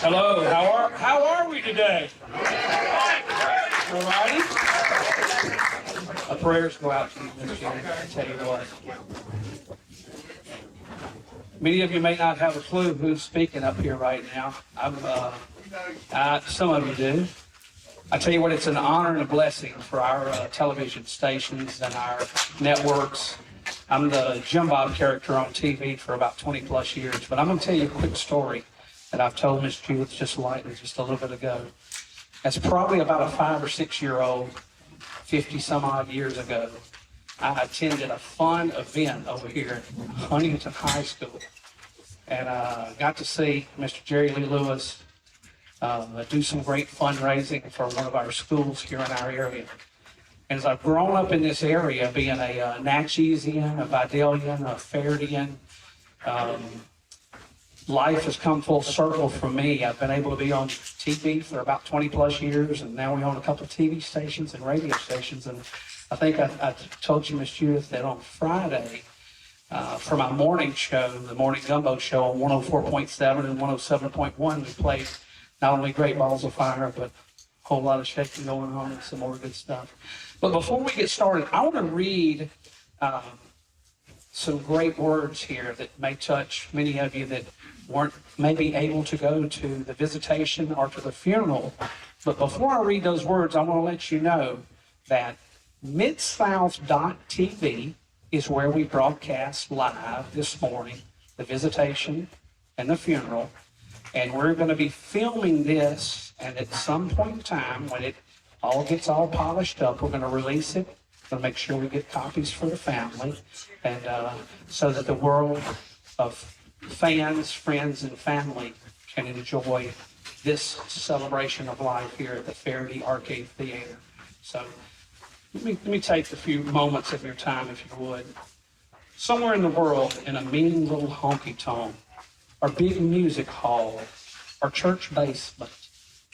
Hello, how are we today? All righty. Our prayers go out to you, Miss Jenny. I tell you what. Many of you may not have a clue who's speaking up here right now. Some of you do. I tell you what, it's an honor and a blessing for our television stations and our networks. I'm the Jim Bob character on TV for about 20 plus years, but I'm going to tell you a quick story that I've told Miss Judith just lightly just a little bit ago. As probably about a 5 or 6 year old, 50 some odd years ago, I attended a fun event over here at Huntington High School, and got to see Mr. Jerry Lee Lewis do some great fundraising for one of our schools here in our area. And as I've grown up in this area, being a Natchez-ian, a Vidalian, a Ferridayan, life has come full circle for me. I've been able to be on TV for about 20 plus years, and now we own a couple of TV stations and radio stations. And I think I told you, Miss Judith, that on Friday, for my morning show, the Morning Gumbo Show on 104.7 and 107.1, we played not only Great Balls of Fire, but a whole lot of shaking going on and some more good stuff. But before we get started, I want to read some great words here that may touch many of you that weren't maybe able to go to the visitation or to the funeral. But before I read those words, I want to let you know that MidSouth.tv is where we broadcast live this morning, the visitation and the funeral. And we're going to be filming this, and at some point in time, when it all gets all polished up, we're going to release it. We're going to make sure we get copies for the family, and so that the world of fans, friends, and family can enjoy this celebration of life here at the Ferriday Arcade Theater. So let me take a few moments of your time, if you would. Somewhere in the world, in a mean little honky-tonk, or big music hall, or church basement,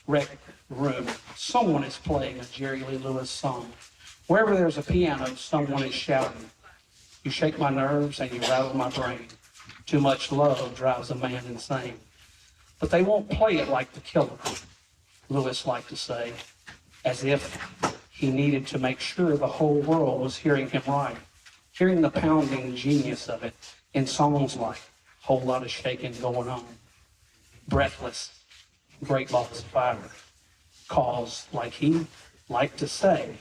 rec room, someone is playing a Jerry Lee Lewis song. Wherever there's a piano, someone is shouting. You shake my nerves and you rattle my brain. Too much love drives a man insane. But they won't play it like the killer, Lewis liked to say, as if he needed to make sure the whole world was hearing him right, hearing the pounding genius of it in songs like Whole Lot of Shaking Going On, Breathless, Great Balls of Fire, cause, like he liked to say,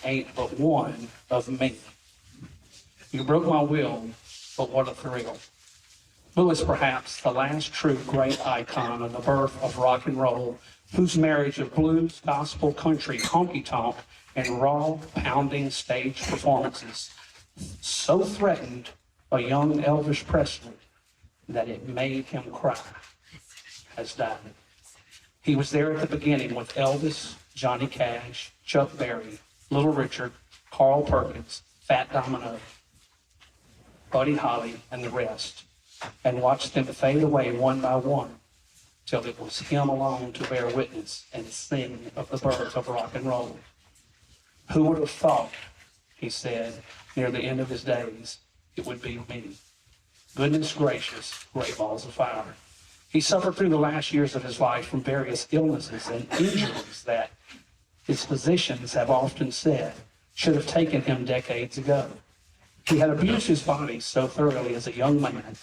ain't but one of me. You broke my will, but what a thrill. Lewis, perhaps the last true great icon of the birth of rock and roll, whose marriage of blues, gospel, country, honky-tonk, and raw, pounding stage performances so threatened a young Elvis Presley that it made him cry, has died. He was there at the beginning with Elvis, Johnny Cash, Chuck Berry, Little Richard, Carl Perkins, Fat Domino, Buddy Holly, and the rest, and watched them fade away one by one till it was him alone to bear witness and sing of the birth of rock and roll. Who would have thought, he said, near the end of his days, it would be me. Goodness gracious, Great Balls of Fire. He suffered through the last years of his life from various illnesses and injuries that his physicians have often said should have taken him decades ago. He had abused his body so thoroughly as a young man,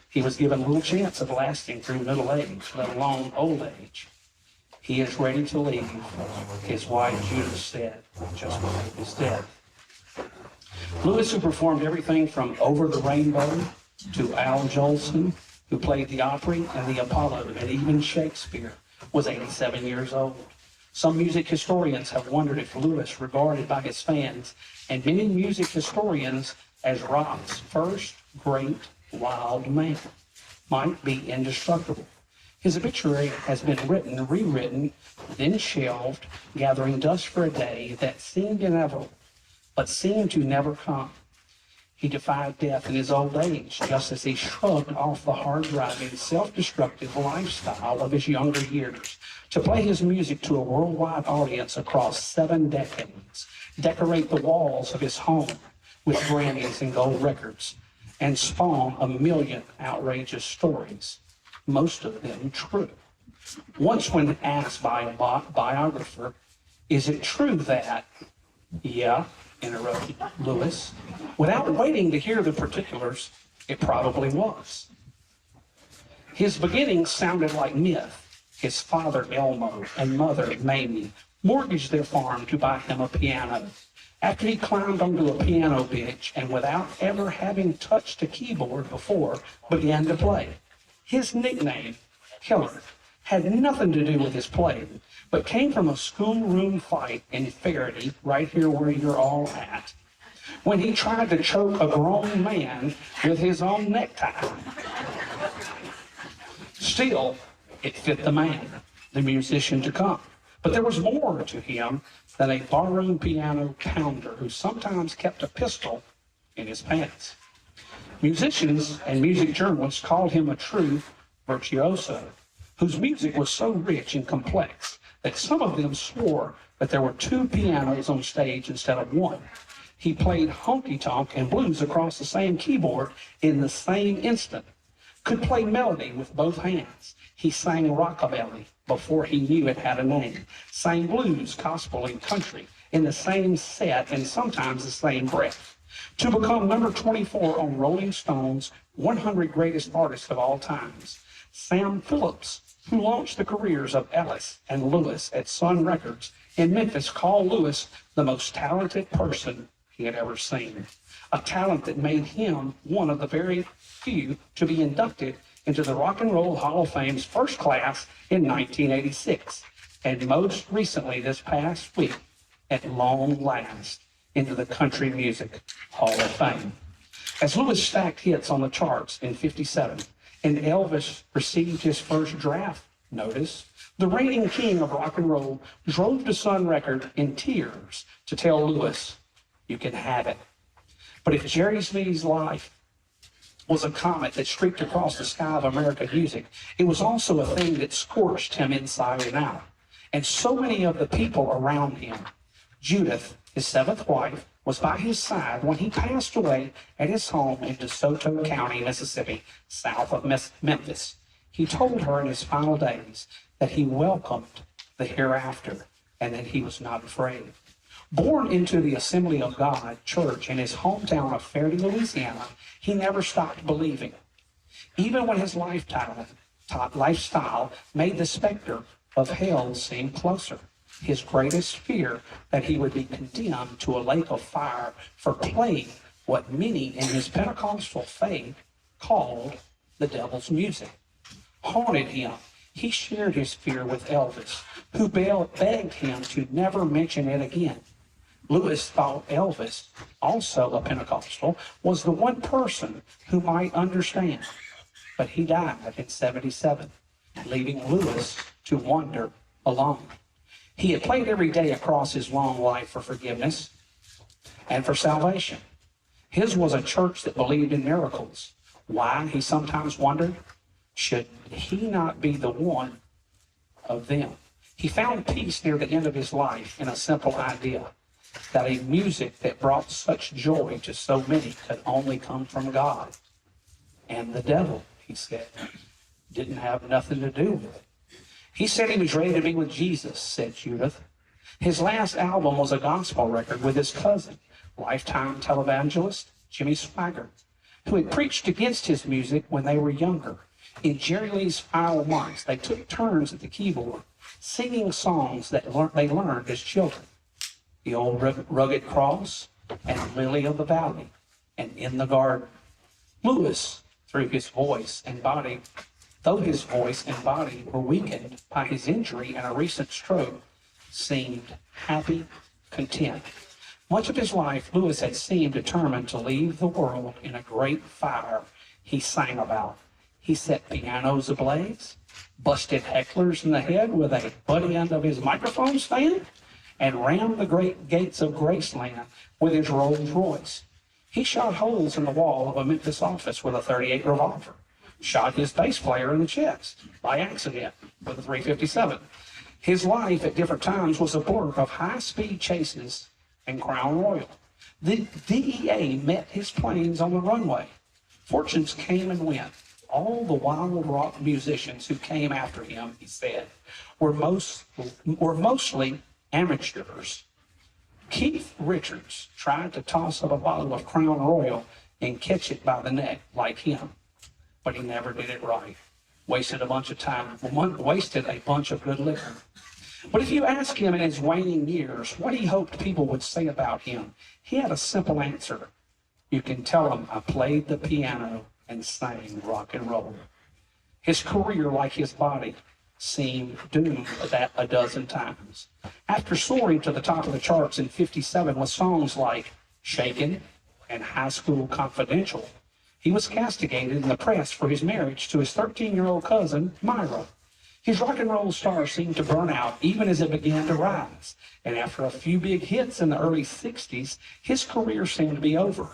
he was given little chance of lasting through middle age, let alone old age. He is ready to leave, his wife Judith said, just before his death. Lewis, who performed everything from Over the Rainbow to Al Jolson, who played the Opry and the Apollo and even Shakespeare, was 87 years old. Some music historians have wondered if Lewis, regarded by his fans and many music historians as rock's first great wild man, might be indestructible. His obituary has been written, rewritten, then shelved, gathering dust for a day that seemed inevitable, but seemed to never come. He defied death in his old age, just as he shrugged off the hard-driving, self-destructive lifestyle of his younger years to play his music to a worldwide audience across 7 decades, decorate the walls of his home with Grammys and gold records, and spawn a million outrageous stories, most of them true. Once when asked by a biographer, is it true that, yeah, interrupted Lewis, without waiting to hear the particulars, it probably was. His beginnings sounded like myth. His father, Elmo, and mother, Mamie, mortgaged their farm to buy him a piano. After he climbed onto a piano bench and without ever having touched a keyboard before, began to play. His nickname, Killer, had nothing to do with his playing, but came from a schoolroom fight in Ferriday, right here where you're all at, when he tried to choke a grown man with his own necktie. Still, it fit the man, the musician to come. But there was more to him than a barroom piano pounder who sometimes kept a pistol in his pants. Musicians and music journalists called him a true virtuoso, whose music was so rich and complex that some of them swore that there were two pianos on stage instead of one. He played honky-tonk and blues across the same keyboard in the same instant, could play melody with both hands. He sang rockabilly before he knew it had a name, sang blues, gospel, and country in the same set and sometimes the same breath. To become number 24 on Rolling Stone's 100 Greatest Artists of All Times, Sam Phillips, who launched the careers of Ellis and Lewis at Sun Records in Memphis, called Lewis the most talented person he had ever seen, a talent that made him one of the very few to be inducted into the Rock and Roll Hall of Fame's first class in 1986, and most recently this past week, at long last, into the Country Music Hall of Fame. As Lewis stacked hits on the charts in '57, and Elvis received his first draft notice, the reigning king of rock and roll drove to Sun Record in tears to tell Lewis, "You can have it." But if Jerry Lee's life was a comet that streaked across the sky of American music, it was also a thing that scorched him inside and out. And so many of the people around him, Judith, his seventh wife, was by his side when he passed away at his home in DeSoto County, Mississippi, south of Memphis. He told her in his final days that he welcomed the hereafter and that he was not afraid. Born into the Assembly of God church in his hometown of Ferriday, Louisiana, he never stopped believing. Even when his lifestyle made the specter of hell seem closer, his greatest fear that he would be condemned to a lake of fire for playing what many in his Pentecostal faith called the devil's music haunted him. He shared his fear with Elvis, who begged him to never mention it again. Lewis thought Elvis, also a Pentecostal, was the one person who might understand. But he died in '77, leaving Lewis to wander alone. He had prayed every day across his long life for forgiveness and for salvation. His was a church that believed in miracles. Why, he sometimes wondered, should he not be the one of them? He found peace near the end of his life in a simple idea, that a music that brought such joy to so many could only come from God. And the devil, he said, didn't have nothing to do with it. He said he was ready to be with Jesus, said Judith. His last album was a gospel record with his cousin, lifetime televangelist Jimmy Swaggart, who had preached against his music when they were younger. In Jerry Lee's final months, they took turns at the keyboard, singing songs that they learned as children. The Old Rugged Cross, and Lily of the Valley, and In the Garden. Lewis, through his voice and body, though his voice and body were weakened by his injury and a recent stroke, seemed happy, content. Much of his life, Lewis had seemed determined to leave the world in a great fire he sang about. He set pianos ablaze, busted hecklers in the head with a butt end of his microphone stand, and rammed the great gates of Graceland with his Rolls Royce. He shot holes in the wall of a Memphis office with a .38 revolver, shot his bass player in the chest by accident with a .357. His life at different times was a blur of high-speed chases and Crown Royal. The DEA met his planes on the runway. Fortunes came and went. all the wild rock musicians who came after him, he said, were mostly amateurs. Keith Richards tried to toss up a bottle of Crown Royal and catch it by the neck like him, but he never did it right. Wasted a bunch of time, wasted a bunch of good liquor. But if you ask him in his waning years what he hoped people would say about him, he had a simple answer. You can tell them I played the piano and sang rock and roll. His career, like his body, seemed doomed that a dozen times. After soaring to the top of the charts in '57 with songs like Shakin' and High School Confidential, he was castigated in the press for his marriage to his 13-year-old cousin, Myra. His rock and roll star seemed to burn out even as it began to rise, and after a few big hits in the early '60s, his career seemed to be over.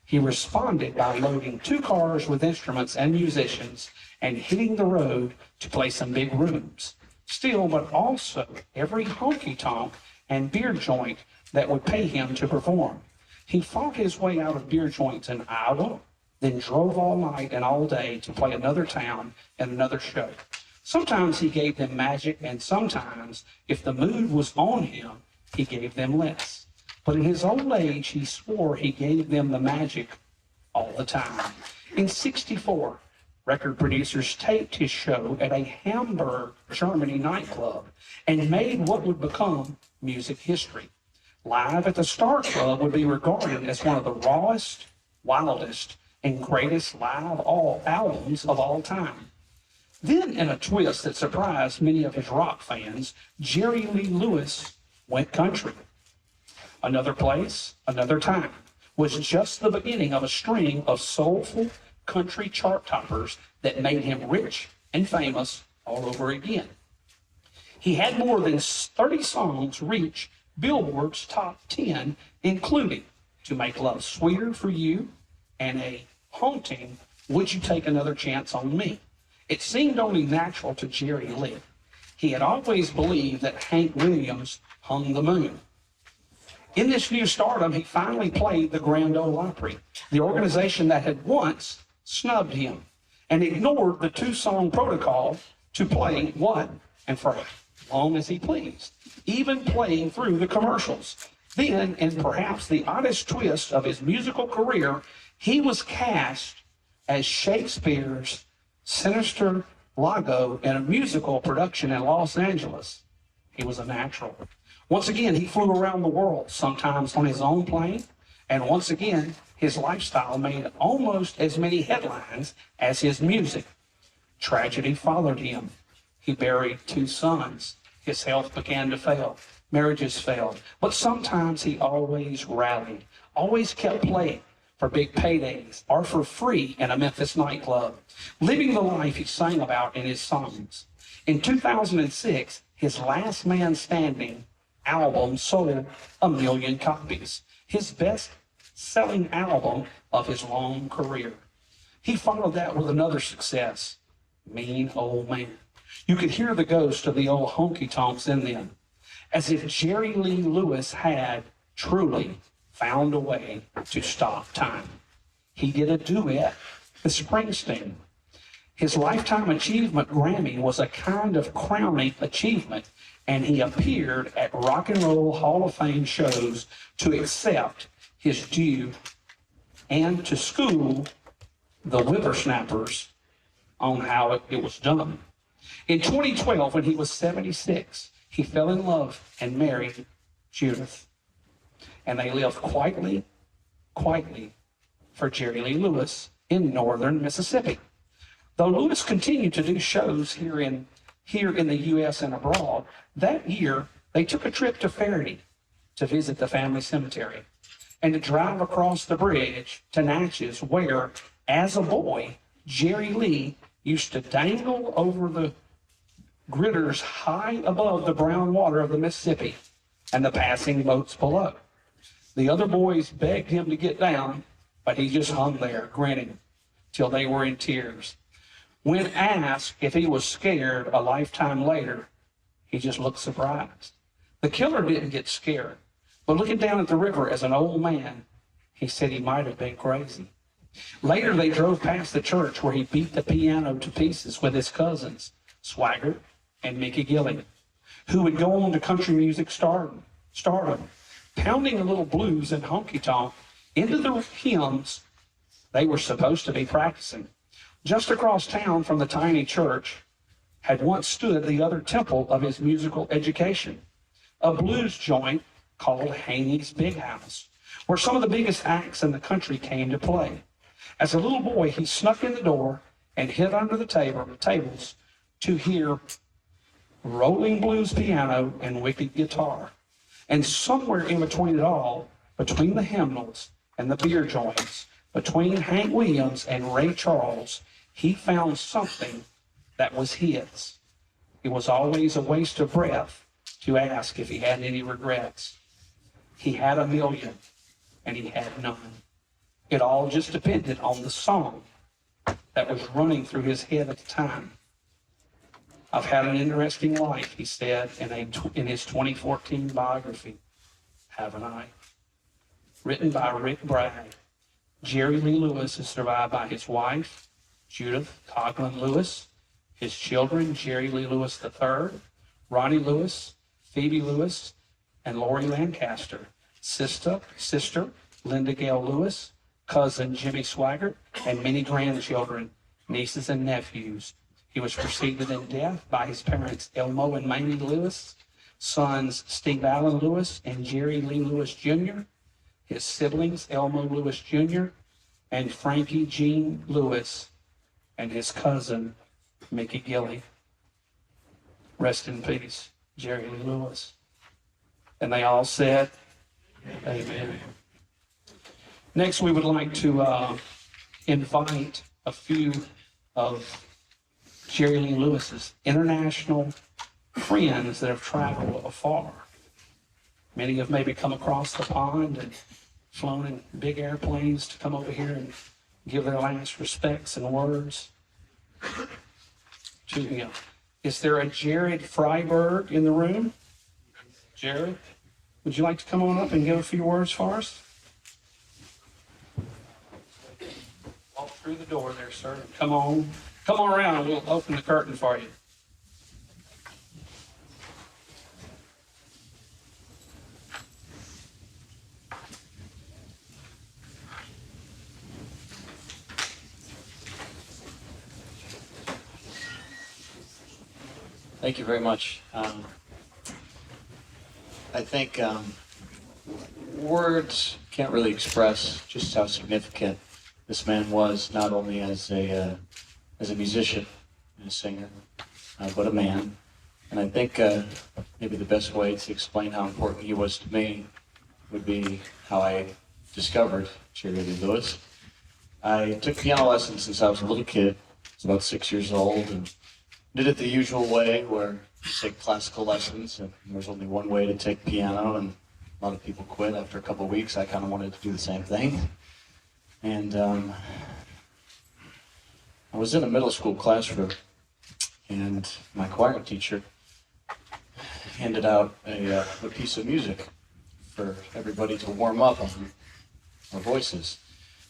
He responded by loading 2 cars with instruments and musicians and hitting the road to play some big rooms. Still, but also every honky-tonk and beer joint that would pay him to perform. He fought his way out of beer joints in Iowa, then drove all night and all day to play another town and another show. Sometimes he gave them magic, and sometimes, if the mood was on him, he gave them less. But in his old age, he swore he gave them the magic all the time. In '64, record producers taped his show at a Hamburg, Germany nightclub and made what would become music history. Live at the Star Club would be regarded as one of the rawest, wildest, and greatest live albums of all time. Then, in a twist that surprised many of his rock fans, Jerry Lee Lewis went country. Another Place, Another Time was just the beginning of a string of soulful country chart toppers that made him rich and famous all over again. He had more than 30 songs reach Billboard's top 10, including To Make Love Sweeter for You and a haunting Would You Take Another Chance on Me. It seemed only natural to Jerry Lee. He had always believed that Hank Williams hung the moon. In this new stardom, he finally played the Grand Ole Opry, the organization that had once snubbed him and ignored the 2-song protocol to play what and for how long as he pleased, even playing through the commercials. Then, in perhaps the oddest twist of his musical career, he was cast as Shakespeare's sinister Iago in a musical production in Los Angeles. He was a natural. Once again, he flew around the world, sometimes on his own plane, and once again, his lifestyle made almost as many headlines as his music. Tragedy followed him. He buried 2 sons. His health began to fail. Marriages failed. But sometimes he always rallied, always kept playing for big paydays or for free in a Memphis nightclub, living the life he sang about in his songs. In 2006, his Last Man Standing album sold 1 million copies, his best-selling album of his long career. He followed that with another success, Mean Old Man. You could hear the ghost of the old honky-tonks in them, as if Jerry Lee Lewis had truly found a way to stop time. He did a duet with Springsteen. His Lifetime Achievement Grammy was a kind of crowning achievement, and he appeared at Rock and Roll Hall of Fame shows to accept his due and to school the whippersnappers on how it was done. In 2012, when he was 76, he fell in love and married Judith. And they lived quietly for Jerry Lee Lewis in northern Mississippi. Though Lewis continued to do shows here in the U.S. and abroad, that year they took a trip to Ferriday to visit the family cemetery and to drive across the bridge to Natchez, where, as a boy, Jerry Lee used to dangle over the gritters high above the brown water of the Mississippi and the passing boats below. The other boys begged him to get down, but he just hung there, grinning, till they were in tears. When asked if he was scared a lifetime later, he just looked surprised. The killer didn't get scared, but looking down at the river as an old man, he said he might have been crazy. Later, they drove past the church where he beat the piano to pieces with his cousins, Swaggart and Mickey Gilley, who would go on to country music stardom, pounding a little blues and honky-tonk into the hymns they were supposed to be practicing. Just across town from the tiny church had once stood the other temple of his musical education, a blues joint called Haney's Big House, where some of the biggest acts in the country came to play. As a little boy, he snuck in the door and hid under the tables to hear rolling blues piano and wicked guitar. And somewhere in between it all, between the hymnals and the beer joints, between Hank Williams and Ray Charles, he found something that was his. It was always a waste of breath to ask if he had any regrets. He had a million, and he had none. It all just depended on the song that was running through his head at the time. I've had an interesting life, he said in his 2014 biography, haven't I? Written by Rick Bragg. Jerry Lee Lewis is survived by his wife, Judith Coughlin Lewis, his children, Jerry Lee Lewis III, Ronnie Lewis, Phoebe Lewis, and Lori Lancaster, sister Linda Gale Lewis, cousin Jimmy Swaggart, and many grandchildren, nieces and nephews. He was preceded in death by his parents Elmo and Mamie Lewis, sons Steve Allen Lewis and Jerry Lee Lewis Jr., his siblings Elmo Lewis Jr. and Frankie Jean Lewis, and his cousin Mickey Gilley. Rest in peace, Jerry Lee Lewis. And they all said, amen. Next, we would like to invite a few of Jerry Lee Lewis's international friends that have traveled afar. Many have maybe come across the pond and flown in big airplanes to come over here and give their last respects and words to him. Is there a Jared Freiberg in the room? Jared, would you like to come on up and give a few words for us? Walk through the door there, sir. Come on around and we'll open the curtain for you. Thank you very much. I think words can't really express just how significant this man was, not only as a musician and a singer, but a man. And I think maybe the best way to explain how important he was to me would be how I discovered Jerry Lee Lewis. I took piano lessons since I was a little kid. I was about 6 years old, and did it the usual way where you take classical lessons and there's only one way to take piano, and a lot of people quit after a couple of weeks. I kind of wanted to do the same thing. And I was in a middle school classroom, and my choir teacher handed out a piece of music for everybody to warm up on our voices.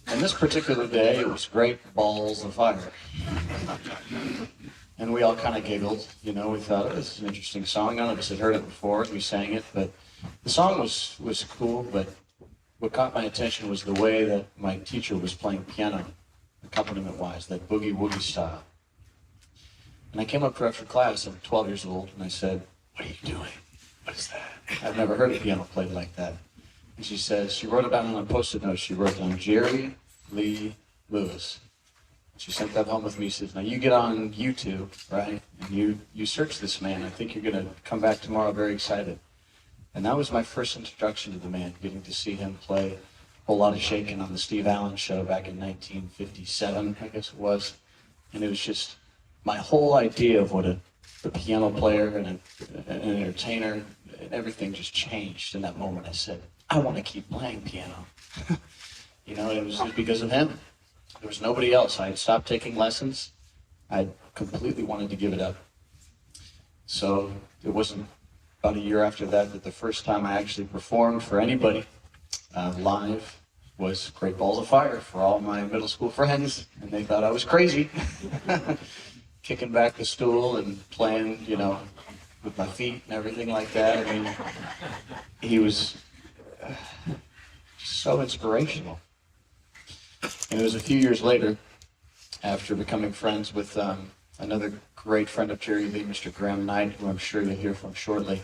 And this particular day, it was Great Balls of Fire. And we all kind of giggled, you know. We thought, oh, this is an interesting song. None of us had heard it before, and we sang it. But the song was cool, but what caught my attention was the way that my teacher was playing piano, accompaniment-wise, that boogie-woogie style. And I came up to her after class, I'm 12 years old, and I said, what are you doing? What is that? I've never heard a piano played like that. And she says, she wrote it down on a Post-it note. She wrote down Jerry Lee Lewis. She sent that home with me. She says, now you get on YouTube, right? And you search this man. I think you're going to come back tomorrow very excited. And that was my first introduction to the man, getting to see him play a whole lot of shaking on the Steve Allen show back in 1957, I guess it was. And it was just my whole idea of what a piano player and an entertainer and everything just changed in that moment. I said, I want to keep playing piano. You know, it was because of him. There was nobody else. I had stopped taking lessons. I completely wanted to give it up. So it wasn't about a year after that that the first time I actually performed for anybody live was Great Balls of Fire for all my middle school friends, and they thought I was crazy. Kicking back the stool and playing, you know, with my feet and everything like that. I mean, he was so inspirational. And it was a few years later, after becoming friends with another great friend of Jerry Lee, Mr. Graham Knight, who I'm sure you'll hear from shortly,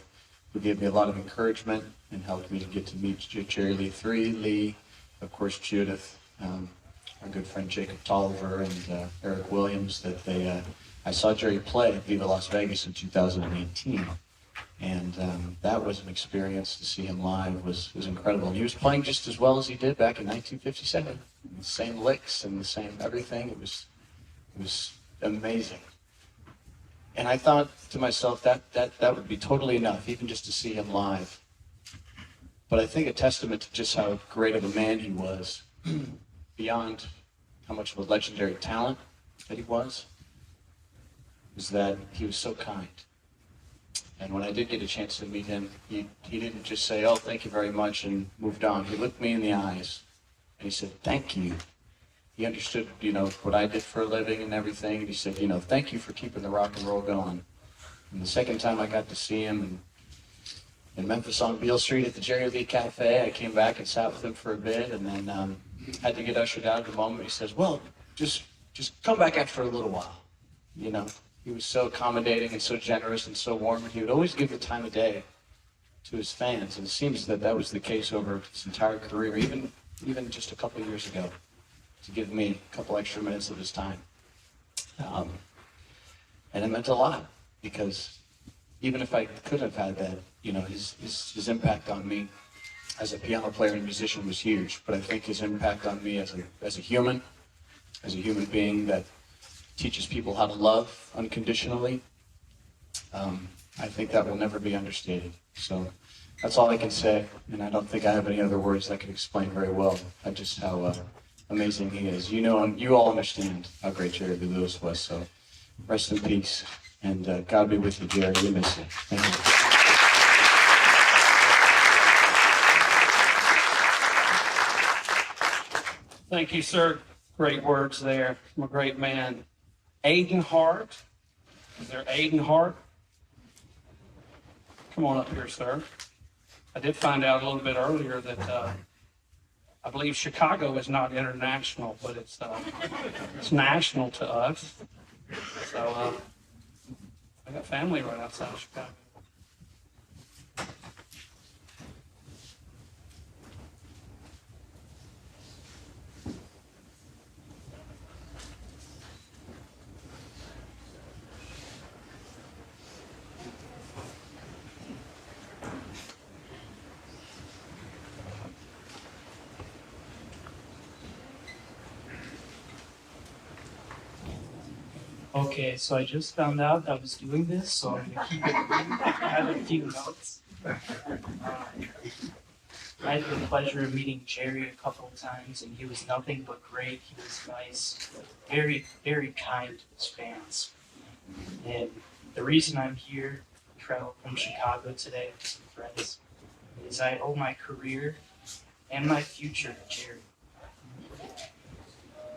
who gave me a lot of encouragement and helped me to get to meet Jerry Lee III, Lee, of course Judith, our good friend Jacob Tolliver, and Eric Williams. I saw Jerry play at Viva Las Vegas in 2018, and that was an experience. To see him live was incredible. And he was playing just as well as he did back in 1957. The same licks and the same everything. It was amazing. And I thought to myself that would be totally enough, even just to see him live. But I think a testament to just how great of a man he was, beyond how much of a legendary talent that he was that he was so kind. And when I did get a chance to meet him, he didn't just say, "Oh, thank you very much," and moved on. He looked me in the eyes and he said, "Thank you." He understood, you know, what I did for a living and everything. And he said, "You know, thank you for keeping the rock and roll going." And the second time I got to see him in Memphis on Beale Street at the Jerry Lee Cafe, I came back and sat with him for a bit, and then had to get ushered out at the moment. He says, "Well, just come back after a little while." You know, he was so accommodating and so generous and so warm, and he would always give the time of day to his fans. And it seems that was the case over his entire career, even just a couple of years ago, to give me a couple extra minutes of his time. And it meant a lot, because even if I could have had that, you know, his impact on me as a piano player and musician was huge. But I think his impact on me as a human being that teaches people how to love unconditionally, I think that will never be understated. So that's all I can say, and I don't think I have any other words that can explain very well just how amazing he is. You know, you all understand how great Jerry Lee Lewis was, so rest in peace, and God be with you, Jerry. We miss you. Thank you. Thank you, sir. Great words there from a great man. Aiden Hart. Is there Aiden Hart? Come on up here, sir. I did find out a little bit earlier that I believe Chicago is not international, but it's national to us. So I got family right outside of Chicago. Okay, so I just found out I was doing this, so I'm gonna keep it brief. I have a few notes. I had the pleasure of meeting Jerry a couple of times, and he was nothing but great. He was nice, very, very kind to his fans. And the reason I'm here, traveled from Chicago today with some friends, is I owe my career and my future to Jerry.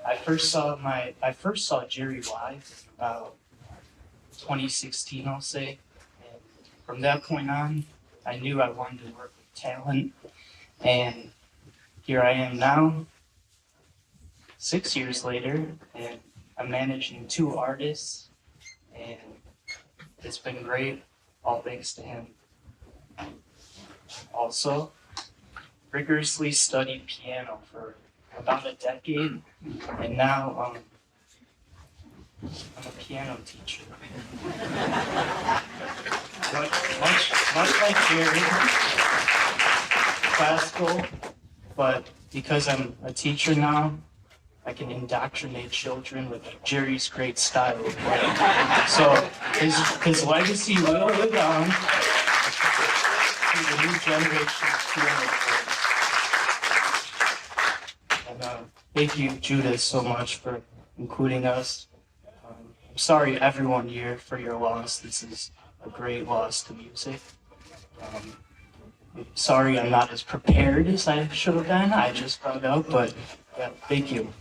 I first saw Jerry live in about 2016, I'll say. And from that point on, I knew I wanted to work with talent. And here I am now, 6 years later, and I'm managing 2 artists. And it's been great, all thanks to him. Also, rigorously studied piano for about a decade, and now I'm a piano teacher. much like Jerry, classical, but because I'm a teacher now, I can indoctrinate children with Jerry's great style of playing. So his legacy will live on to the new generation of piano players. Thank you, Judith, so much for including us. I'm sorry, everyone here, for your loss. This is a great loss to music. Sorry I'm not as prepared as I should have been. I just found out, but yeah, thank you.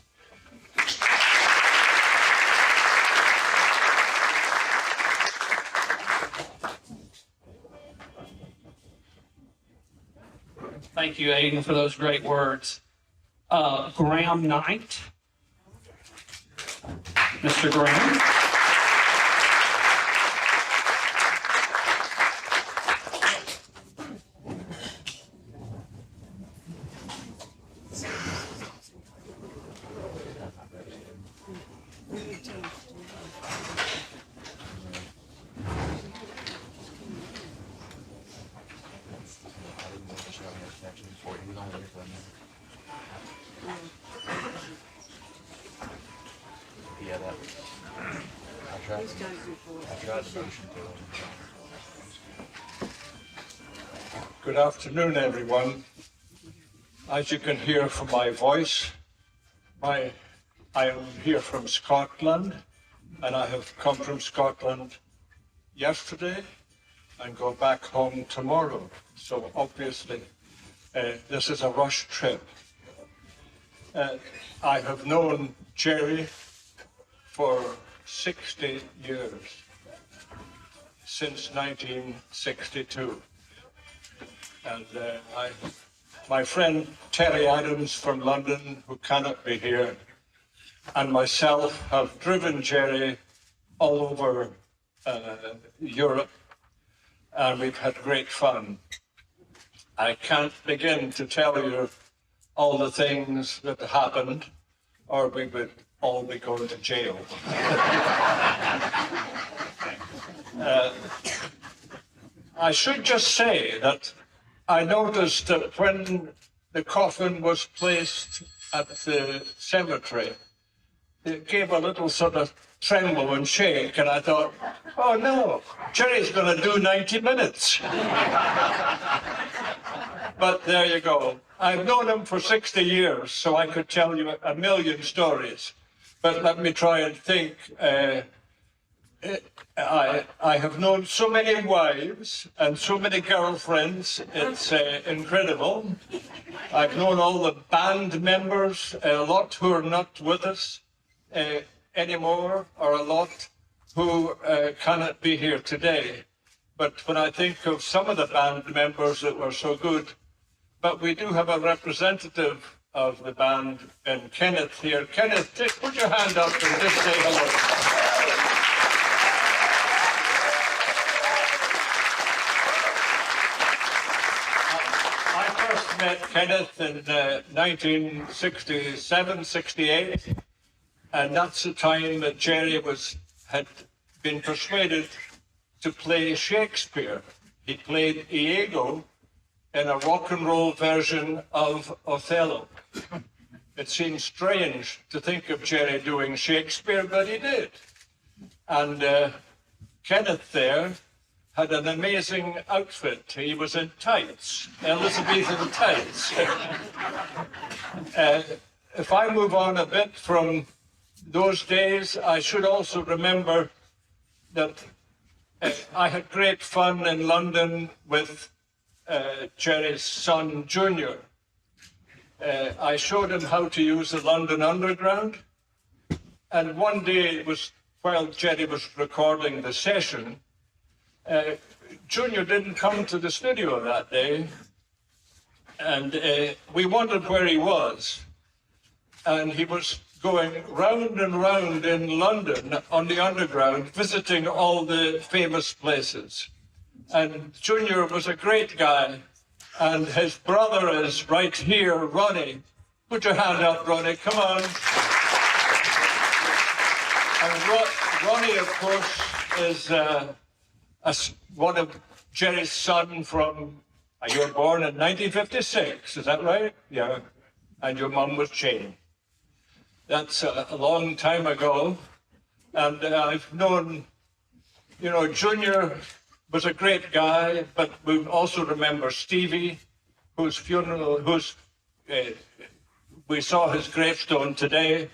Thank you, Aiden, for those great words. Graham Knight. Mr. Graham. Yeah, that was. I tried to motion to. Good afternoon, everyone. As you can hear from my voice, I am here from Scotland, and I have come from Scotland yesterday and go back home tomorrow. So obviously, this is a rush trip. I have known Jerry for 60 years, since 1962. And my friend Terry Adams from London, who cannot be here, and myself have driven Jerry all over Europe, and we've had great fun. I can't begin to tell you all the things that happened, or we would all be going to jail. I should just say that I noticed that when the coffin was placed at the cemetery, it gave a little sort of tremble and shake, and I thought, oh no, Jerry's going to do 90 minutes. But there you go. I've known him for 60 years, so I could tell you a million stories. But let me try and think. I have known so many wives and so many girlfriends, it's incredible. I've known all the band members, a lot who are not with us anymore, or a lot who cannot be here today. But when I think of some of the band members that were so good, but we do have a representative of the band, and Kenneth here. Kenneth, put your hand up and just say hello. I met Kenneth in 1967, 68, and that's the time that Jerry had been persuaded to play Shakespeare. He played Iago in a rock and roll version of Othello. It seems strange to think of Jerry doing Shakespeare, but he did. And Kenneth there had an amazing outfit. He was in tights, Elizabethan tights. If I move on a bit from those days, I should also remember that I had great fun in London with Jerry's son, Junior. I showed him how to use the London Underground. And one day, it was while Jerry was recording the session, Junior didn't come to the studio that day, and we wondered where he was. And he was going round and round in London on the Underground, visiting all the famous places. And Junior was a great guy, and his brother is right here, Ronnie. Put your hand up, Ronnie, come on. And Ronnie, of course, is one of Jerry's son from, you were born in 1956, is that right? Yeah. And your mum was Jane. That's a long time ago. And I've known, you know, Junior was a great guy, but we also remember Stevie, whose funeral, we saw his gravestone today.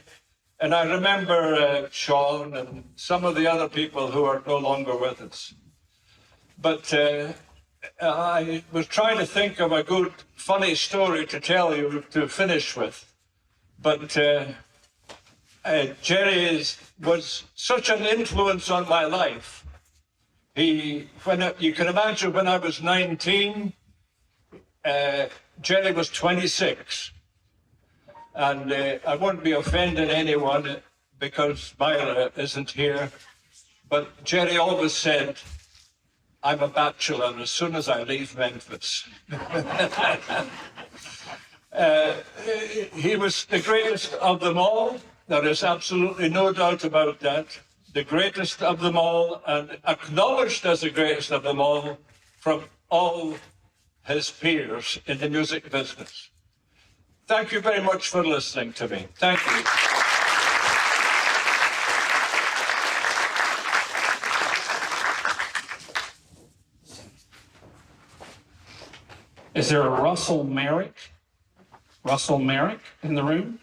And I remember Sean and some of the other people who are no longer with us. But I was trying to think of a good, funny story to tell you to finish with. But Jerry was such an influence on my life. You can imagine when I was 19, Jerry was 26. And I won't be offending anyone because Myra isn't here. But Jerry always said, I'm a bachelor as soon as I leave Memphis. He was the greatest of them all. There is absolutely no doubt about that. The greatest of them all, and acknowledged as the greatest of them all from all his peers in the music business. Thank you very much for listening to me. Thank you. Is there a Russell Merrick in the room?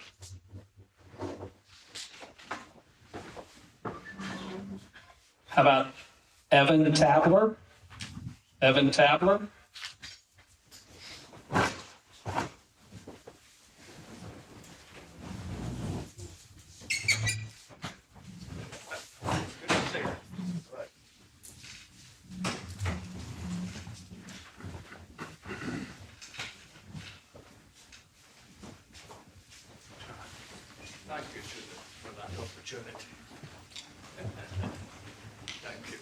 How about Evan Tabler? Evan Tabler? Thank you, Judith, for that opportunity. Thank you.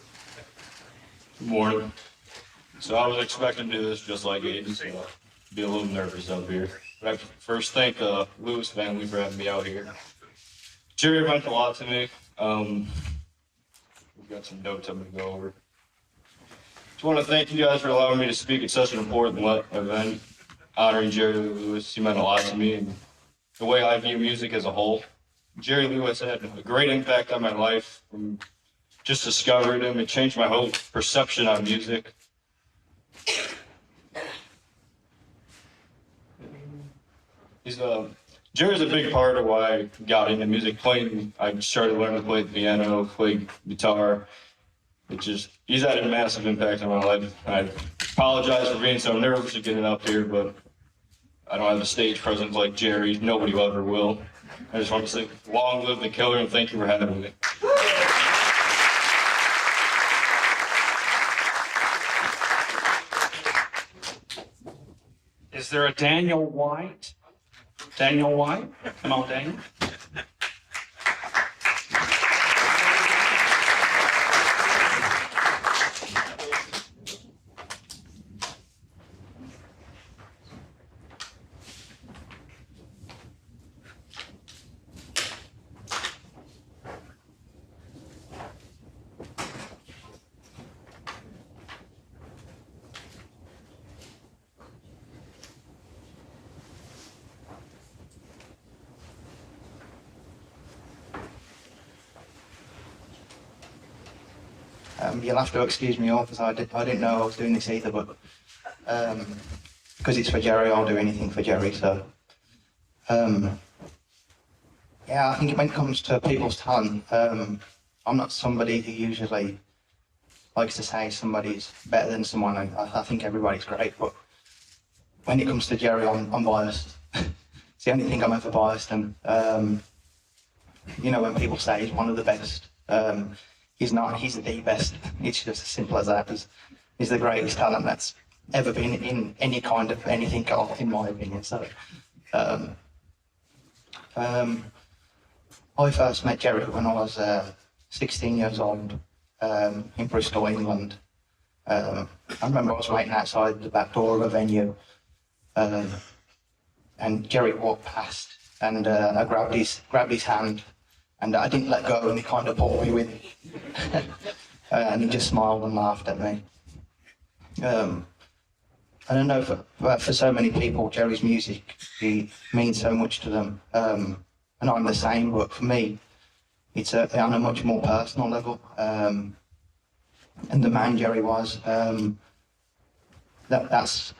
Good morning. So I was expecting to do this just like Aiden, so I'll be a little nervous up here. But I first thank the Lewis family for having me out here. Jerry meant a lot to me. We've got some notes I'm going to go over. Just want to thank you guys for allowing me to speak at such an important event, honoring Jerry Lewis. He meant a lot to me and the way I view music as a whole. Jerry Lewis had a great impact on my life. Just discovered him. It changed my whole perception on music. Jerry's a big part of why I got into music. I started learning to play the piano, play guitar. He's had a massive impact on my life. I apologize for being so nervous to getting up here, but I don't have a stage presence like Jerry. Nobody ever will. I just want to say, long live the killer, and thank you for having me. Is there a Daniel White? Daniel White? Come on, Daniel. You'll have to excuse me all because I didn't know I was doing this either, but because it's for Jerry, I'll do anything for Jerry. So, yeah, I think when it comes to people's talent, I'm not somebody who usually likes to say somebody's better than someone. I think everybody's great, but when it comes to Jerry, I'm biased. It's the only thing I'm ever biased in. You know, when people say he's one of the best, he's not. He's the best. It's just as simple as that. He's the greatest talent that's ever been in any kind of anything, in my opinion. So, I first met Jerry when I was 16 years old in Bristol, England. I remember I was waiting outside the back door of a venue, and Jerry walked past, and I grabbed his hand. And I didn't let go, and he kind of pulled me with him. And he just smiled and laughed at me. I don't know, for so many people, Jerry's music, he means so much to them. And I'm the same, but for me, it's on a much more personal level. And the man Jerry was, that's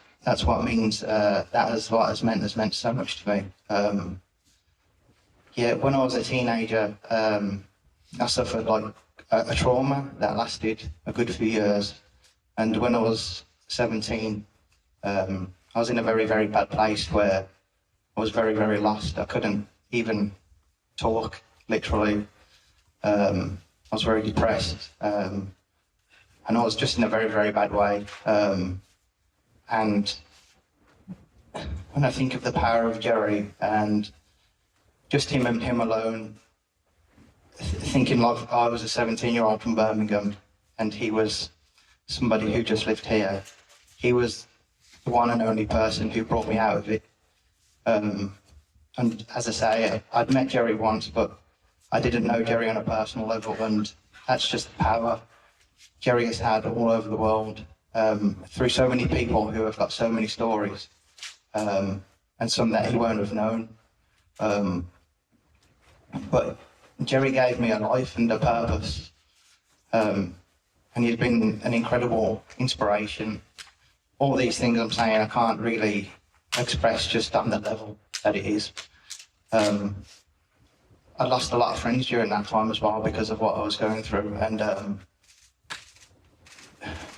what means, has meant so much to me. Yeah, when I was a teenager, I suffered like a trauma that lasted a good few years. And when I was 17, I was in a very, very bad place where I was very, very lost. I couldn't even talk, literally. I was very depressed, and I was just in a very, very bad way. And when I think of the power of Jerry and just him and him alone, thinking like I was a 17-year-old from Birmingham and he was somebody who just lived here. He was the one and only person who brought me out of it. And as I say, I'd met Jerry once, but I didn't know Jerry on a personal level, and that's just the power Jerry has had all over the world, through so many people who have got so many stories, and some that he won't have known. But Jerry gave me a life and a purpose, and he's been an incredible inspiration. All these things I'm saying, I can't really express just on the level that it is. I lost a lot of friends during that time as well because of what I was going through, and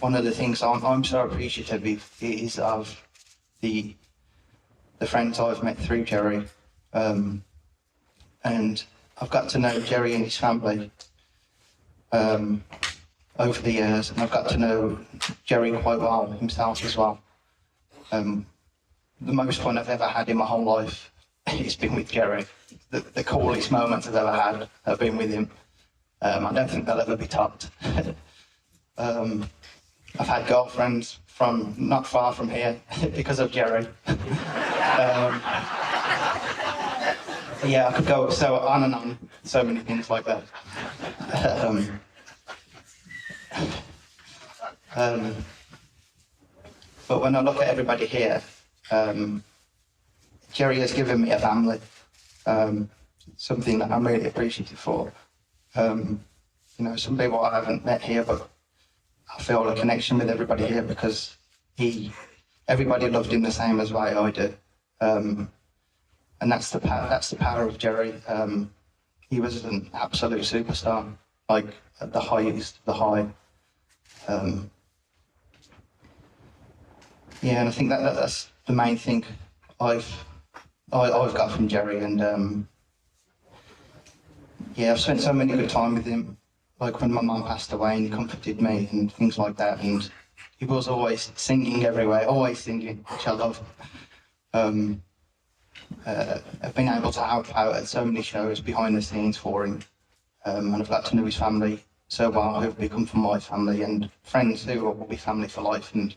one of the things I'm so appreciative is of the friends I've met through Jerry, and I've got to know Jerry and his family over the years, and I've got to know Jerry quite well himself as well. The most fun I've ever had in my whole life has been with Jerry. The coolest moments I've ever had have been with him. I don't think they'll ever be topped. I've had girlfriends from not far from here because of Jerry. Yeah, I could go so on and on, so many things like that. But when I look at everybody here, Jerry has given me a family, something that I'm really appreciative for. You know, some people I haven't met here, but I feel a connection with everybody here because everybody loved him the same as way I do. And that's the power of Jerry. He was an absolute superstar, like at the highest, the high. Yeah, and I think that's the main thing I've got from Jerry, and yeah, I've spent so many good time with him. Like when my mum passed away, and he comforted me and things like that. And he was always singing everywhere, always singing, which I love. I've been able to help out at so many shows behind the scenes for him, and I've got to know his family so well, who've become from my family, and friends who will be family for life. And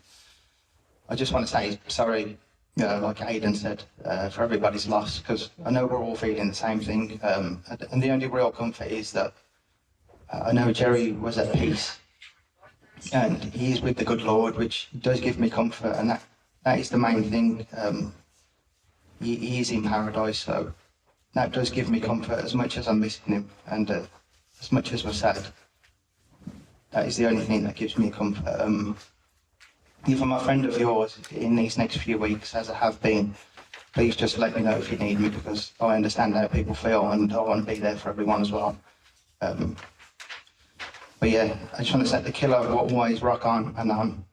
I just want to say sorry, you know, like Aidan said, for everybody's loss, because I know we're all feeling the same thing. And the only real comfort is that I know Jerry was at peace, and he's with the good Lord, which does give me comfort, and that is the main thing. He is in paradise, so that does give me comfort as much as I'm missing him, and as much as we're sad. That is the only thing that gives me comfort. If I'm a friend of yours in these next few weeks, as I have been, please just let me know if you need me, because I understand how people feel and I want to be there for everyone as well. But yeah, I just want to say the killer will always rock on and on.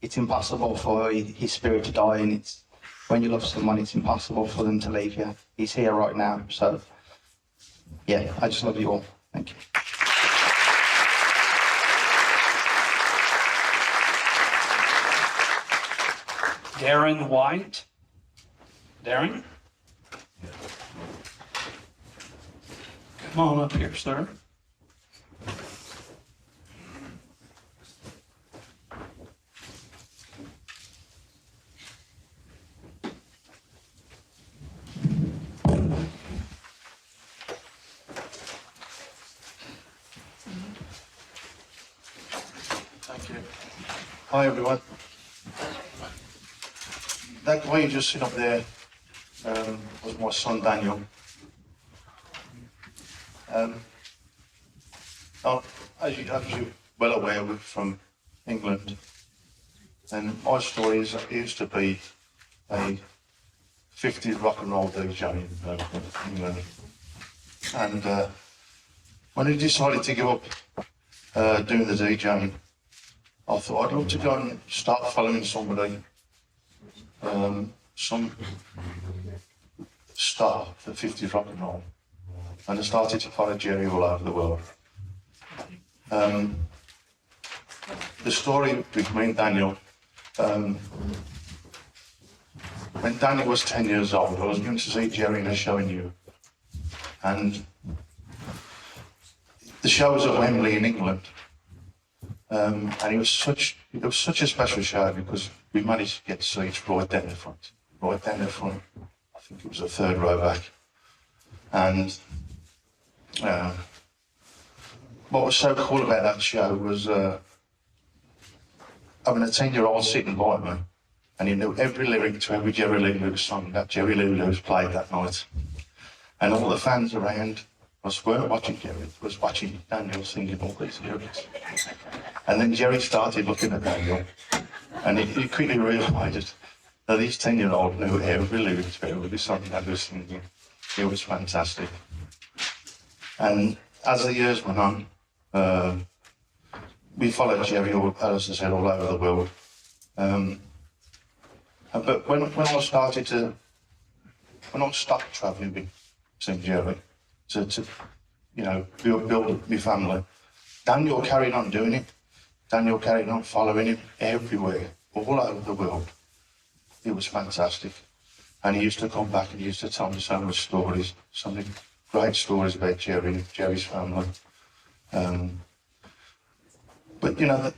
It's impossible for his spirit to die, and it's when you love someone, it's impossible for them to leave you. He's here right now, so yeah, I just love you all. Thank you. Darren White. Darren? Come on up here, sir. Thank you. Hi, everyone. That guy you just seen up there was my son Daniel. Now, as you're well aware, we're from England, and my story is I used to be a 50s rock and roll DJ in England, and when I decided to give up doing the DJing, I thought I'd love to go and start following somebody, some star for 50s rock and roll. And I started to follow Jerry all over the world. The story with me and Daniel, when Daniel was 10 years old, I was going to see Jerry in a show in Europe. And the show was at Wembley in England. And it was such a special show because we managed to get seats right down the front. Right down the front. I think it was the third row back. And what was so cool about that show was having a 10-year-old sitting by me, and he knew every lyric to every Jerry Lee Lewis song that Jerry Lee Lewis played that night. And all the fans around weren't watching Jerry, was watching Daniel singing all these lyrics. And then Jerry started looking at Daniel, and he quickly realised that this 10-year-old knew every lyric to every song that was singing. It was fantastic. And as the years went on, we followed Jerry, as I said, all over the world. But when I stopped travelling with St. Jerry to build my family, Daniel carried on doing it. Daniel carried on following him everywhere, all over the world. It was fantastic. And he used to come back and he used to tell me so much stories, so many great stories about Jerry, Jerry's family. But you know,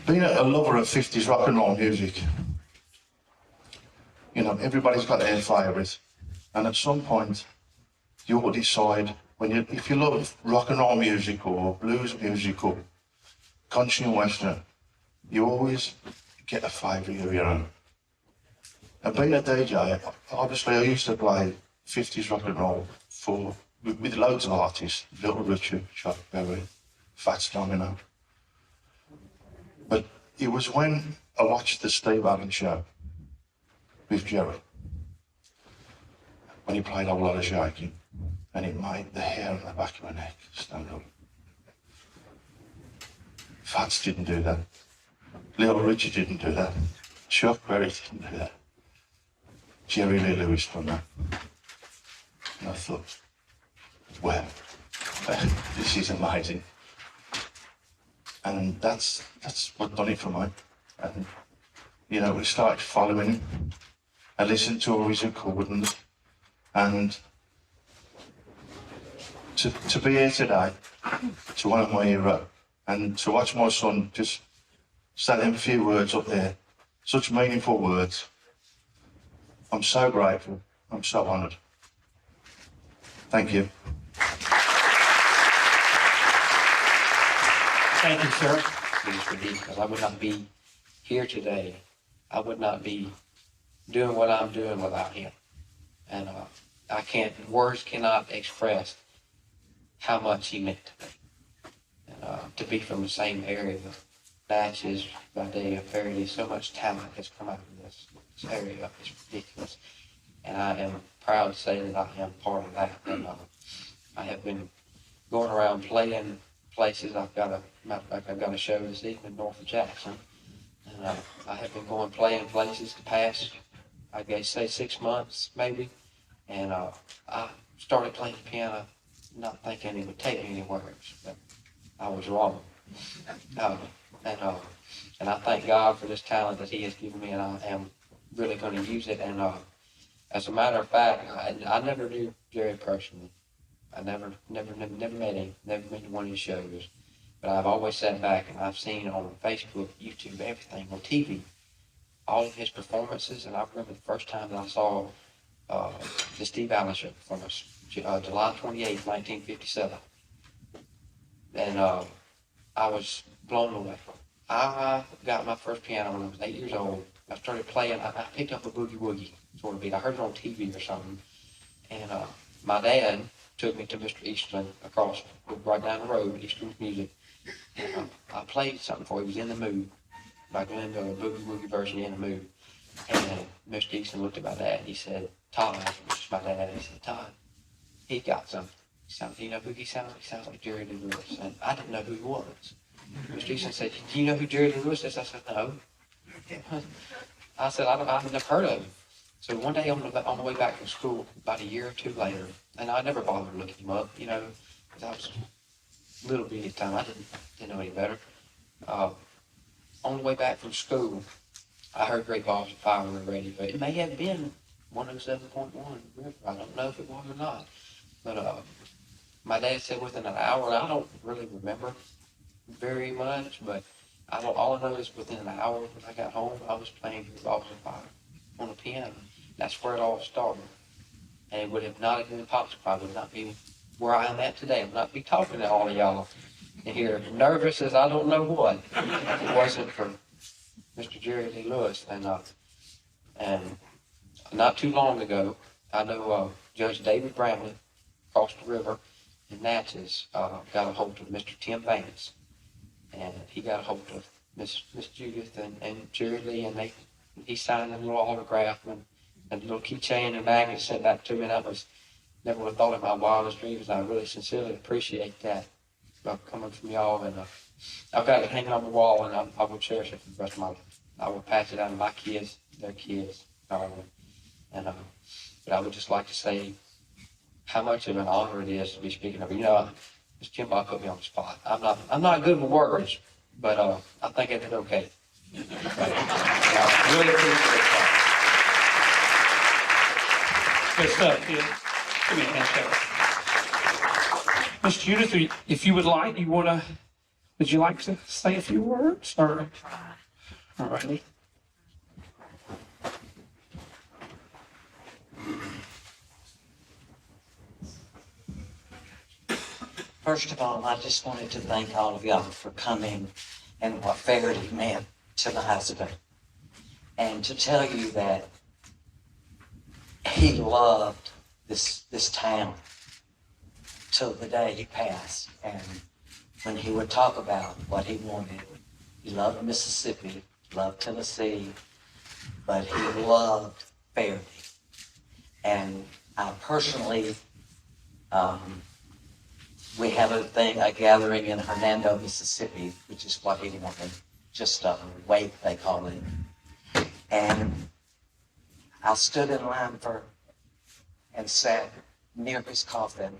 being a lover of 50s rock and roll music, you know, everybody's got their favourite. And at some point, you'll decide, if you love rock and roll music or blues music or country and western, you always get a favourite of your own. And being a DJ, obviously I used to play 50s rock and roll with loads of artists, Little Richard, Chuck Berry, Fats Domino. But it was when I watched the Steve Allen show with Jerry, when he played a whole lot of shaking, and it made the hair on the back of my neck stand up. Fats didn't do that. Little Richard didn't do that. Chuck Berry didn't do that. Jerry Lee Lewis done that. And I thought, well, this is amazing. And that's what done it for me. And, you know, we started following him. I listened to all his recordings. And to be here today, to one of my heroes, and to watch my son just say them few words up there, such meaningful words, I'm so grateful. I'm so honoured. Thank you. Thank you, sir. Mr. D, because I would not be here today. I would not be doing what I'm doing without him. And words cannot express how much he meant to me. And to be from the same area, Natchez, Ferriday, Ferriday, so much talent has come out of this area. It's ridiculous. And I am proud to say that I am part of that. And I have been going around playing places. I've got a show this evening north of Jackson. And I have been playing places the past, I guess, say 6 months maybe. And I started playing the piano not thinking it would take me anywhere, but I was wrong. And I thank God for this talent that He has given me, and I am really going to use it. And as a matter of fact, I never knew Jerry personally. I never met him, never been to one of his shows. But I've always sat back and I've seen on Facebook, YouTube, everything, on TV, all of his performances. And I remember the first time that I saw the Steve Allen show performance, July 28, 1957. And I was blown away. I got my first piano when I was 8 years old. I started playing, I picked up a boogie woogie sort of beat. I heard it on TV or something. And my dad took me to Mr. Eastland right down the road, Eastland's Music. And I played something for him. He was in the mood. By doing the boogie woogie version, in the mood. And Mr. Eastland looked at my dad and he said, Todd, which is my dad, he said, Todd, he got something. You know who he sounds like? He sounds like Jerry Lee Lewis. And I didn't know who he was. Mr. Easton said, "Do you know who Jerry Lee Lewis is?" I said, "No." I said, I've never heard of him." So one day on the way back from school, about a year or two later, and I never bothered looking him up, you know, because I was a little bitty at the time. I didn't know any better. On the way back from school, I heard Great Balls of Fire on the radio. It may have been 107.1. I don't know if it was or not. But my dad said within an hour, and I don't really remember very much, but all I know is within an hour when I got home, I was playing Great Balls of Fire on the piano. That's where it all started. And it would have not been possible. I would not be where I am at today. I would not be talking to all of y'all in here, nervous as I don't know what. If it wasn't for Mr. Jerry Lee Lewis. And not too long ago, I know Judge David Bramlett across the river in Natchez got a hold of Mr. Tim Vance. And he got a hold of Miss Judith and Jerry Lee, and he signed a little autograph and a little keychain and bag and sent that to me. And I never would have thought in my wildest dreams. I really sincerely appreciate that coming from y'all. And I've got it hanging on the wall, and I will cherish it for the rest of my life. I will pass it on to my kids, their kids. But I would just like to say how much of an honor it is to be speaking of it. You know, Ms. Kimball put me on the spot. I'm not good with words, but I think I did okay. I really appreciate that. Good stuff, kid. Give me a hand, Sheriff. Miss Judith, if you would you like to say a few words? Or, all righty. First of all, I just wanted to thank all of y'all for coming and what Ferriday meant to my husband. And to tell you that he loved this town till the day he passed. And when he would talk about what he wanted, he loved Mississippi, loved Tennessee, but he loved Ferriday. And I personally, we have a gathering in Hernando, Mississippi, which is what he wanted, just a wake, they call it. And I stood in line and sat near his coffin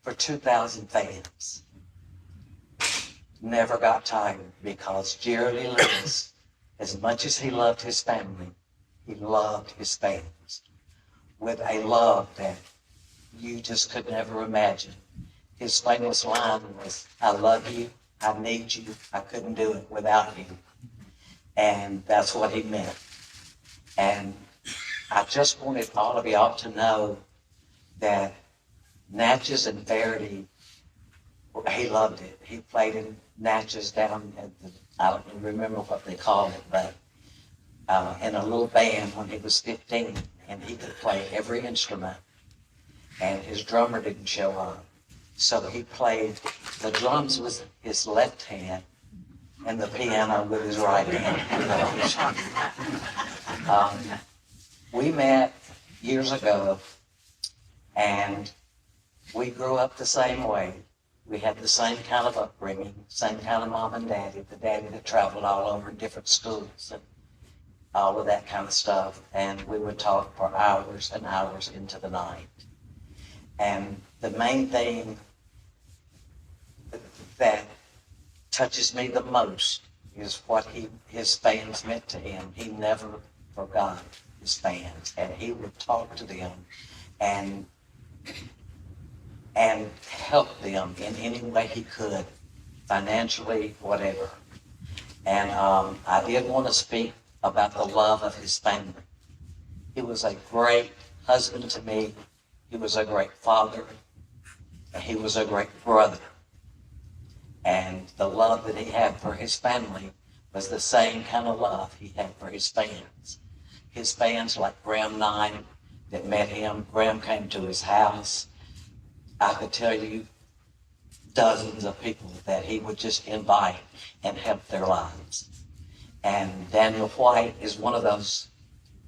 for 2,000 fans. Never got tired, because Jerry Lee Lewis, as much as he loved his family, he loved his fans with a love that you just could never imagine. His famous line was, "I love you, I need you, I couldn't do it without you." And that's what he meant. And I just wanted all of y'all to know that Natchez and Ferriday, he loved it. He played in Natchez down at I don't remember what they call it, but in a little band when he was 15, and he could play every instrument, and his drummer didn't show up. So he played the drums with his left hand and the piano with his right hand. We met years ago, and we grew up the same way. We had the same kind of upbringing, same kind of mom and daddy, the daddy that traveled all over different schools and all of that kind of stuff. And we would talk for hours and hours into the night. And the main thing that touches me the most is what his fans meant to him. He never forgot his fans, and he would talk to them and help them in any way he could, financially, whatever. And I did want to speak about the love of his family. He was a great husband to me. He was a great father. And he was a great brother. And the love that he had for his family was the same kind of love he had for his fans. His fans, like Graham 9, that met him. Graham came to his house. I could tell you dozens of people that he would just invite and help their lives. And Daniel White is one of those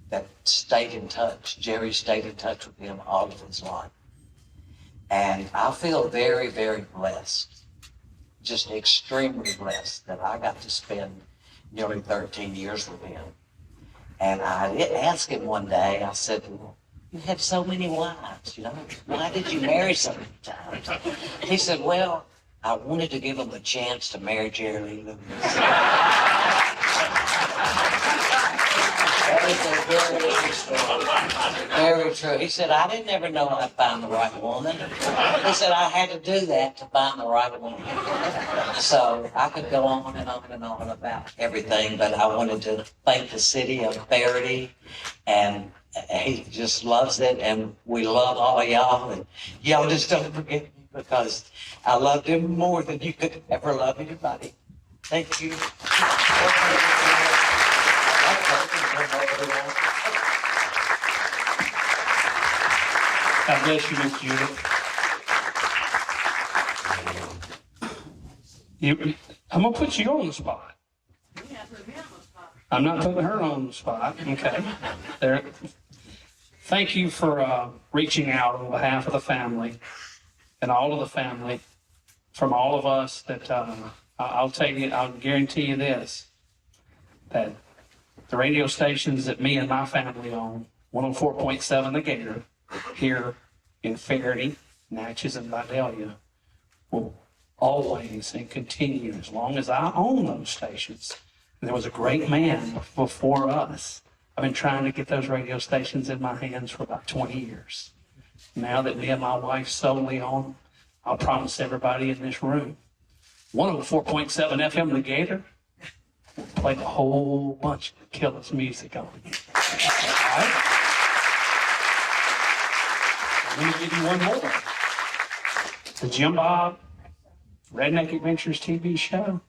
that stayed in touch. Jerry stayed in touch with him all of his life. And I feel very, very blessed just extremely blessed that I got to spend nearly 13 years with him. And I did ask him one day, I said, well, you have so many wives, why did you marry so many times? He said, well, I wanted to give him a chance to marry Jerry Lee Lewis. That is a very true story. Very true. He said, I didn't ever know I'd find the right woman. He said, I had to do that to find the right woman. So I could go on and on and on about everything, but I wanted to thank the city of Ferriday, and he just loves it, and we love all of y'all, and y'all just don't forget me, because I loved him more than you could ever love anybody. Thank you. God bless you, Miss Judith. I'm gonna put you on the spot. I'm not putting her on the spot. Okay. There. Thank you for reaching out on behalf of the family and all of the family, from all of us. That I'll guarantee you this: that the radio stations that me and my family own, 104.7 The Gator, here in Ferriday, Natchez, and Vidalia, will always and continue as long as I own those stations. And there was a great man before us. I've been trying to get those radio stations in my hands for about 20 years. Now that me and my wife solely own, I'll promise everybody in this room, 104.7 FM The Gator will play a whole bunch of Killer's music on it. All right? I'm going to give you one more. The Jim Bob Redneck Adventures TV show,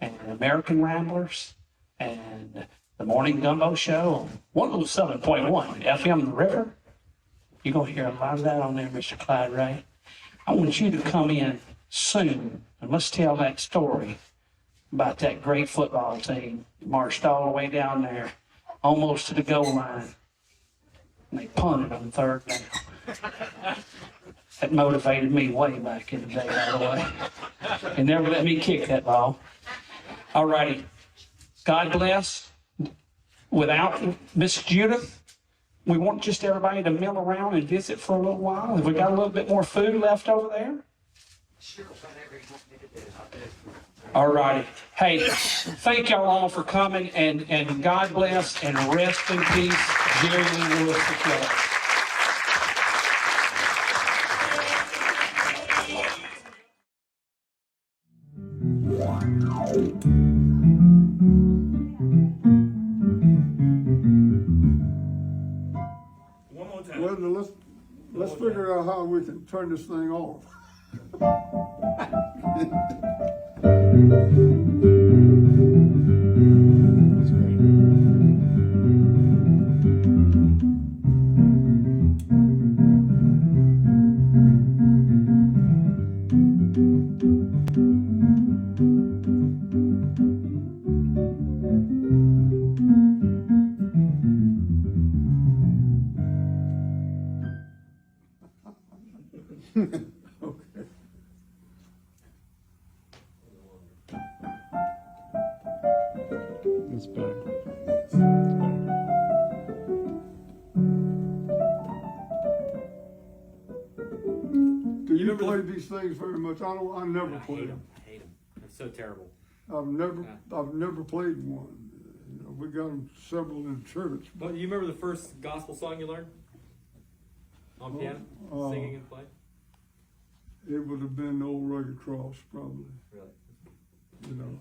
and American Ramblers, and the Morning Gumbo Show on 107.1 FM The River. You're going to hear a lot of that on there, Mr. Clyde Ray. I want you to come in soon, and let's tell that story about that great football team that marched all the way down there, almost to the goal line, and they punted on third down. That motivated me way back in the day, by the way. And never let me kick that ball. All righty. God bless. Without Miss Judith, we want just everybody to mill around and visit for a little while. Have we got a little bit more food left over there? Sure, whatever you want me to do, I'll do it. All righty. Hey, thank y'all all for coming, and God bless, and rest in peace, Jerry Lee Lewis, the Killer. Well, now let's figure out how we can turn this thing off. That's great. Okay. That's better. Do you play these things very much? I never I play hate them. them. I hate them. It's so terrible. I've never played one. You know, we got them several in church. But you remember the first gospel song you learned on piano, singing and playing? It would have been the Old Rugged Cross, probably. Really? You know.